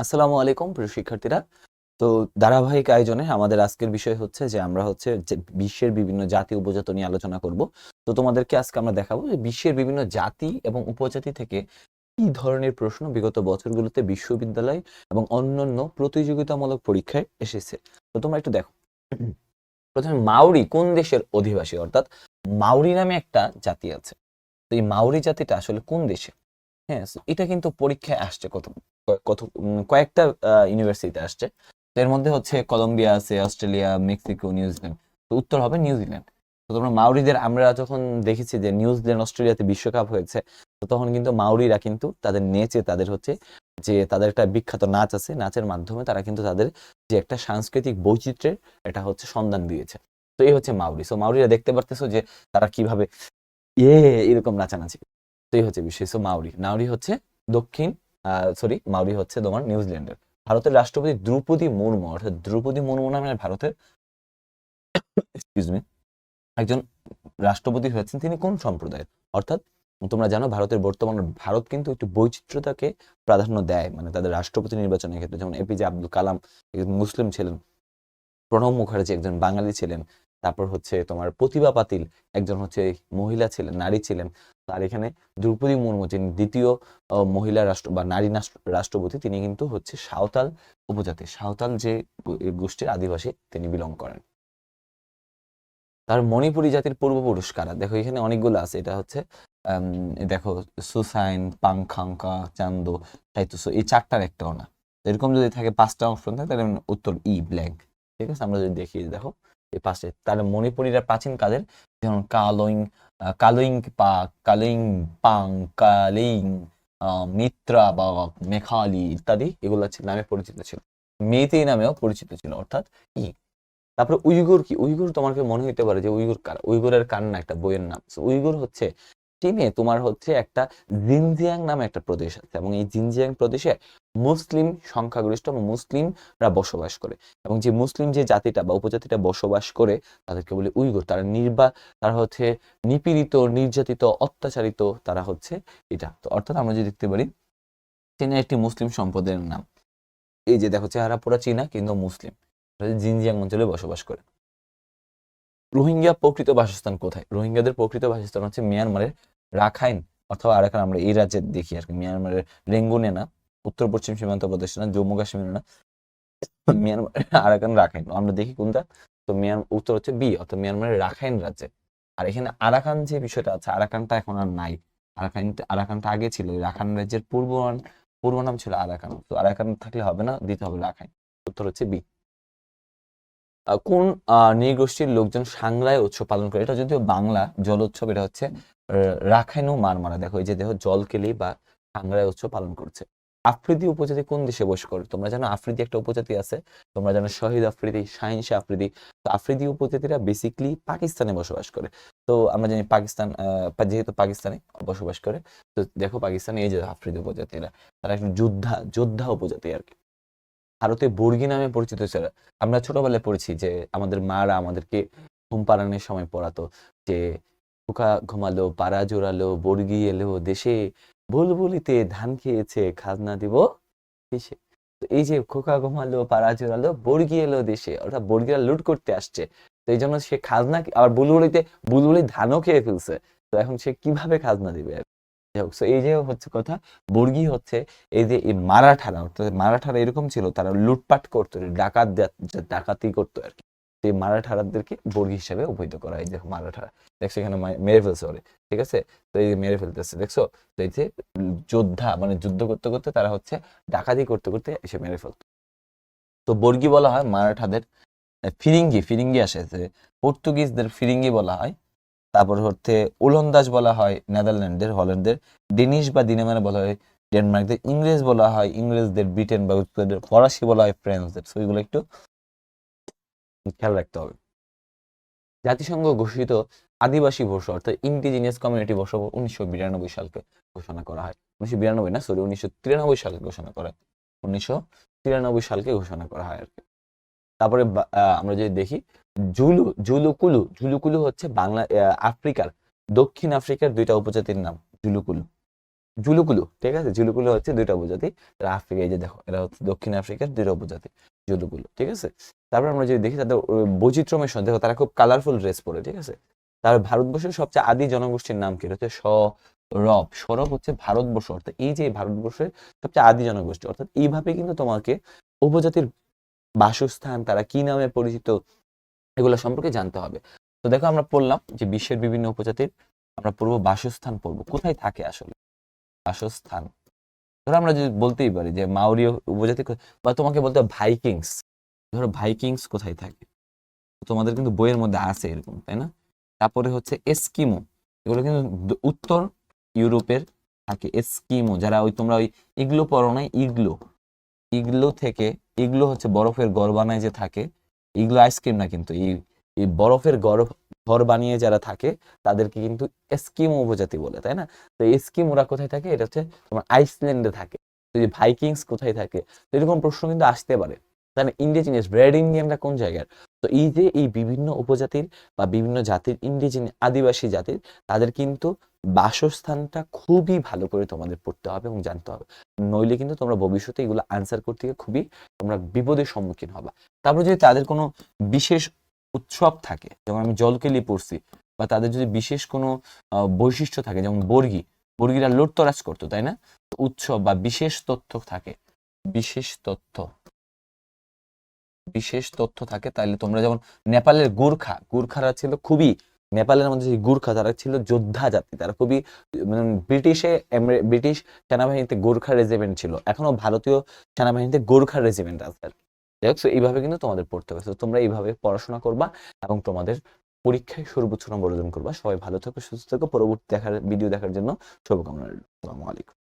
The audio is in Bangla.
আসসালামু আলাইকুম প্রিয় শিক্ষার্থীরা। তো ধারাবাহিক আয়োজনে আমাদের আজকের বিষয় হচ্ছে যে আমরা হচ্ছে যে বিশ্বের বিভিন্ন জাতি উপজাতি নিয়ে আলোচনা করব। তো তোমাদেরকে আজকে আমরা দেখাবো যে বিশ্বের বিভিন্ন জাতি এবং উপজাতি থেকে কি ধরনের প্রশ্ন বিগত বছরগুলোতে বিশ্ববিদ্যালয় এবং অন্যান্য প্রতিযোগিতামূলক পরীক্ষায় এসেছে। তো তোমরা একটু দেখো। প্রথমে মাউরি কোন দেশের অধিবাসী, অর্থাৎ মাউরি নামে একটা জাতি আছে। তো এই মাউরি জাতিটা আসলে কোন দেশে? হ্যাঁ, এটা কিন্তু পরীক্ষায় আসছে কয়েকটা ইউনিভার্সিটিতে আসছে। তো এর মধ্যে হচ্ছে কলম্বিয়া আছে, অস্ট্রেলিয়া, মেক্সিকো, নিউজিল্যান্ড। তো উত্তর হবে নিউজিল্যান্ড। তো তোমরা মাউরিদের, আমরা যখন দেখেছি যে নিউজিল্যান্ড অস্ট্রেলিয়াতে বিশ্বকাপ হয়েছে, তো তখন কিন্তু মাউরিরা কিন্তু তাদের নেচে, তাদের হচ্ছে যে তাদের একটা বিখ্যাত নাচ আছে, নাচের মাধ্যমে তারা কিন্তু তাদের যে একটা সাংস্কৃতিক বৈচিত্র্যের এটা হচ্ছে সন্ধান দিয়েছে। তো এই হচ্ছে মাউরি। সো মাউরিরা দেখতে পারতেছো যে তারা কিভাবে এরকম নাচানাচি। তো এই হচ্ছে বিষয়। সো মাউরি হচ্ছে দক্ষিণ মাউরি হচ্ছে তোমার নিউজিল্যান্ডের। ভারতের রাষ্ট্রপতি দ্রৌপদী মুর্মু, অর্থাৎ দ্রৌপদী মুর্মু নামে ভারতের এক্সকিউজ মি একজন রাষ্ট্রপতি হয়েছেন। তিনি কোন সম্প্রদায়ের? অর্থাৎ তোমরা জানো ভারত কিন্তু একটু বৈচিত্র্যতাকে প্রাধান্য দেয়, মানে তাদের রাষ্ট্রপতি নির্বাচনের ক্ষেত্রে। যেমন এপিজে আব্দুল কালাম একজন মুসলিম ছিলেন, প্রণব মুখার্জি একজন বাঙালি ছিলেন, তারপর হচ্ছে তোমার প্রতিভা পাতিল একজন হচ্ছে মহিলা ছিলেন, নারী ছিলেন। আর এখানে দ্রৌপদী মুর্মু যিনি দ্বিতীয় মহিলা রাষ্ট্র বা নারী রাষ্ট্রপতি, তিনি কিন্তু হচ্ছে সাঁওতাল উপজাতি, সাঁওতাল যে গোষ্ঠীর আদিবাসী তিনি বিলং করেন। তার মণিপুরী জাতির পূর্বপুরুষ কারা? দেখো এখানে অনেকগুলো আছে। এটা হচ্ছে দেখো সুসাইন, পাংখাঙ্কা, চান্দো, টাইতুসো, এই চারটার একটাও না। এরকম যদি থাকে পাঁচটা অপশন থাকে তাহলে উত্তর ই ব্ল্যাঙ্ক। ঠিক আছে, আমরা যদি দেখি দেখো এই পাঁচটা, তাহলে মণিপুরীরা প্রাচীন কাদের, যেমন কালুইং পা, কালুইং পাং, কালিং, মিত্রা বা মেঘালি ইত্যাদি এগুলো নামে পরিচিত ছিল। মেইতেই নামেও পরিচিত ছিল, অর্থাৎ ই। তারপরে উইগুর কি? উইগুর তোমাকে মনে হইতে পারে যে উইগুর কারা? উইগুরের কান্না একটা বইয়ের নাম। উইগুর হচ্ছে চীনে তোমার হচ্ছে একটা জিনজিয়াং নামে একটা প্রদেশ আছে, এবং এই জিনজিয়াং প্রদেশে মুসলিম সংখ্যাগরিষ্ঠ এবং মুসলিমরা বসবাস করে। এবং যে মুসলিম যে জাতিটা বা উপজাতিটা বসবাস করে তাদেরকে বলে উইগুর। তারা হচ্ছে নিপীড়িত, নির্যাতিত, অত্যাচারিত, তারা হচ্ছে এটা। তো অর্থাৎ আমরা যদি দেখতে পারি চীনের একটি মুসলিম সম্প্রদায়ের নাম। এই যে দেখো, চেহারা পুরা চীনা কিন্তু মুসলিম, জিনজিয়াং অঞ্চলে বসবাস করে। রোহিঙ্গা প্রকৃত বাসস্থান কোথায়? রোহিঙ্গাদের প্রকৃত বাসস্থান হচ্ছে মিয়ানমারের রাখাইন অথবা আরাকান। আমরা এই রাজ্যে দেখি আর কি, মিয়ানমারের রেঙ্গুনে না, উত্তর পশ্চিম সীমান্ত প্রদেশ না, জম্মু কাশ্মীর না, মিয়ানমার আরাকান, রাখাইন আমরা দেখি কোনটা। তো উত্তর হচ্ছে বি, অর্থাৎ মিয়ানমারের রাখাইন রাজ্যে। আর এখানে আরাকান যে বিষয়টা আছে, আরাকানটা এখন আর নাই। আরাকানটা আগে ছিল, রাখাইন রাজ্যের পূর্ব নাম ছিল আরাকান। তো আরাকান থাকলে হবে না, দিতে হবে রাখাইন। উত্তর হচ্ছে বি। কোন নৃগোষ্ঠীর লোকজন সাংগ্রাই উৎসব পালন করে? এটা যদিও বাংলা জলোৎসব, এটা হচ্ছে রাখাইন ও মারমারা। দেখো এই যে দেখো জলকেলি বা সাংগ্রাই উৎসব পালন করছে। আফ্রিদি উপজাতি কোন দেশে বসবাস করে? তোমরা জানো আফ্রিদি একটা উপজাতি আছে, তোমরা জানো শহীদ আফ্রিদি, শাহিন শাহ আফ্রিদি। তো আফ্রিদি উপজাতিরা বেসিক্যালি পাকিস্তানে বসবাস করে। তো আমরা জানি পাকিস্তান, যেহেতু পাকিস্তানে বসবাস করে, তো দেখো পাকিস্তানে এই যে আফ্রিদি উপজাতিরা, তারা একটু যোদ্ধা উপজাতি আর কি। ভারতে বর্গী নামে পরিচিত ছিল। আমরা ছোটবেলায় পড়েছি যে আমাদের মারা আমাদেরকে ঘুম পাড়ানোর সময় পড়াতো যে খোকা ঘুমালো, পাড়া জোড়ালো, বর্গী এলো দেশে, বুলবুলিতে ধান খেয়েছে, খাজনা দিব দেশে। তো এই যে খোকা ঘুমালো, পাড়া জোড়ালো, বর্গী এলো দেশে, অর্থাৎ বর্গীরা লুট করতে আসছে। তো এই জন্য সে খাজনা, আবার বুলবুলি ধানও খেয়ে ফেলছে। তো এখন সে কিভাবে খাজনা দিবে? এই যে হচ্ছে কথা, বর্গী হচ্ছে এই যে এই মারাঠারা, অর্থাৎ মারাঠারা এরকম ছিল, তারা লুটপাট করতো, ডাকাতি করতো আর কি। এই মারাঠারাদেরকে বর্গী হিসেবে অভিহিত করা হয়। যে মারাঠারা দেখছো এখানে মেরে ফেলছে ওরে, ঠিক আছে। তো এই মেরে ফেলতেছে দেখছো। তো এই যে যোদ্ধা, মানে যুদ্ধ করতে করতে তারা হচ্ছে ডাকাতি করতে করতে এসে মেরে ফেলতো। তো বর্গী বলা হয় মারাঠাদের। ফিরিঙ্গি আসে যে পর্তুগিজদের ফিরিঙ্গি বলা হয়। তারপর হচ্ছে ওলন্দাজ বলা হয় নেদারল্যান্ডদের, হল্যান্ডদের। ডেনিশ বা দিনেমানে বলা হয় ডেনমার্কদের। ইংরেজ বলা হয় ইংরেজদের, ব্রিটেন বা যুক্তরাজ্যের। ফরাসি বলা হয় ফ্রান্সদের। তো এগুলো একটু খেয়াল রাখতে হবে। জাতিসংঘ ঘোষিত আদিবাসী ভাষা অর্থাৎ ইন্ডিজিনিয়াস কমিউনিটি ভাষা 1992 সালকে ঘোষণা করা হয়। 1992 না, সরি, 1993 সালে ঘোষণা করা হয়। 1993 সালকে ঘোষণা করা হয় আর কি। তারপরে আমরা যদি দেখি ঝুলুকুলু হচ্ছে আফ্রিকার, দক্ষিণ আফ্রিকার দুইটা উপজাতির নাম। ঝুলুকুলু জুলুকুলু, ঠিক আছে? জুলুকুলু হচ্ছে 2টা উপজাতি। এরা আফ্রিকা, এই যে দেখো এরা হচ্ছে দক্ষিণ আফ্রিকার 2টা উপজাতি জুলুকুলু, ঠিক আছে? তারপর আমরা যদি দেখি তাদের বৈচিত্র্যময় দেখো তারা খুব কালারফুল ড্রেস পরে, ঠিক আছে? তারপর ভারতবর্ষের সবচেয়ে আদি জনগোষ্ঠীর নাম কি? এটা হচ্ছে সরব। সরব হচ্ছে ভারতবর্ষ, অর্থাৎ এই যে ভারতবর্ষের সবচেয়ে আদি জনগোষ্ঠী, অর্থাৎ এইভাবে কিন্তু তোমাকে উপজাতির বাসস্থান, তারা কি নামে পরিচিত, এগুলো সম্পর্কে জানতে হবে। তো দেখো আমরা পড়লাম যে বিশ্বের বিভিন্ন উপজাতির, আমরা পড়বো বাসস্থান, পড়বো কোথায় থাকে আসলে বাসস্থান। ধরো আমরা যদি বলতেই পারি যে মাওরীয় উপজাতি বা তোমাকে বলতে হবে ভাইকিংস। ধরো ভাইকিংস কোথায় থাকে, তোমাদের কিন্তু বইয়ের মধ্যে আছে এরকম, তাই না? তারপরে হচ্ছে এস্কিমো, এগুলো কিন্তু উত্তর ইউরোপের থাকে। এস্কিমো যারা ওই তোমরা ওই ইগলো পড়ো না, ইগলো, ইগলো থেকে, ইগলো হচ্ছে বরফের ঘর বানায় যে থাকে, ইগলো আইসক্রিম না কিন্তু, এই এই বরফের ঘর বানিয়ে যারা থাকে তাদেরকে কিন্তু এস্কিমো উপজাতি বলে, তাই না? তো এস্কিমোরা কোথায় থাকে? এটা হচ্ছে তোমার আইসল্যান্ডে থাকে। তো এই ভাইকিংস কোথায় থাকে, তো এরকম প্রশ্ন কিন্তু আসতে পারে, তাই না? ইন্ডিজিনিয়াস রেড ইন্ডিয়ানরা কোন জায়গার? তো এই যে এই বিভিন্ন উপজাতির বা বিভিন্ন জাতির ইন্ডিজিনিয়াস আদিবাসী জাতির, তাদের কিন্তু বাসস্থানটা খুবই ভালো করে তোমাদের পড়তে হবে এবং জানতে হবে, নইলে কিন্তু তোমরা ভবিষ্যতে এগুলো আনসার করতে গিয়ে খুবই তোমরা বিপদের সম্মুখীন হবা। তারপর যদি তাদের কোনো বিশেষ উৎসব থাকে, যেমন আমি জলকেলি পড়ছি, বা তাদের যদি বিশেষ কোনো বৈশিষ্ট্য থাকে, যেমন বর্গীরা লুটতরাজ করতো, তাই না? তো উৎসব বা বিশেষ তথ্য থাকে, বিশেষ তথ্য, বিশেষ তথ্য থাকে, তাহলে তোমরা যেমন নেপালের গুর্খারা ছিল খুবই, নেপালের মধ্যে যে গুর্খা তারা ছিল যোদ্ধা জাতি, তারা খুবই মানে ব্রিটিশ সেনাবাহিনীতে গোর্খা রেজিমেন্ট ছিল, এখনো ভারতীয় সেনাবাহিনীতে গোর্খা রেজিমেন্ট আছে আর কি। যাই হোক, এইভাবে কিন্তু তোমাদের পড়তে হবে। তোমরা এইভাবে পড়াশোনা করবা এবং তোমাদের পরীক্ষায় সর্বোচ্চ নম্বর অর্জন করবা। সবাই ভালো থাকো, সুস্থ থাকো। পরবর্তী ভিডিও দেখার জন্য শুভকামনা রইল। আসসালামু আলাইকুম।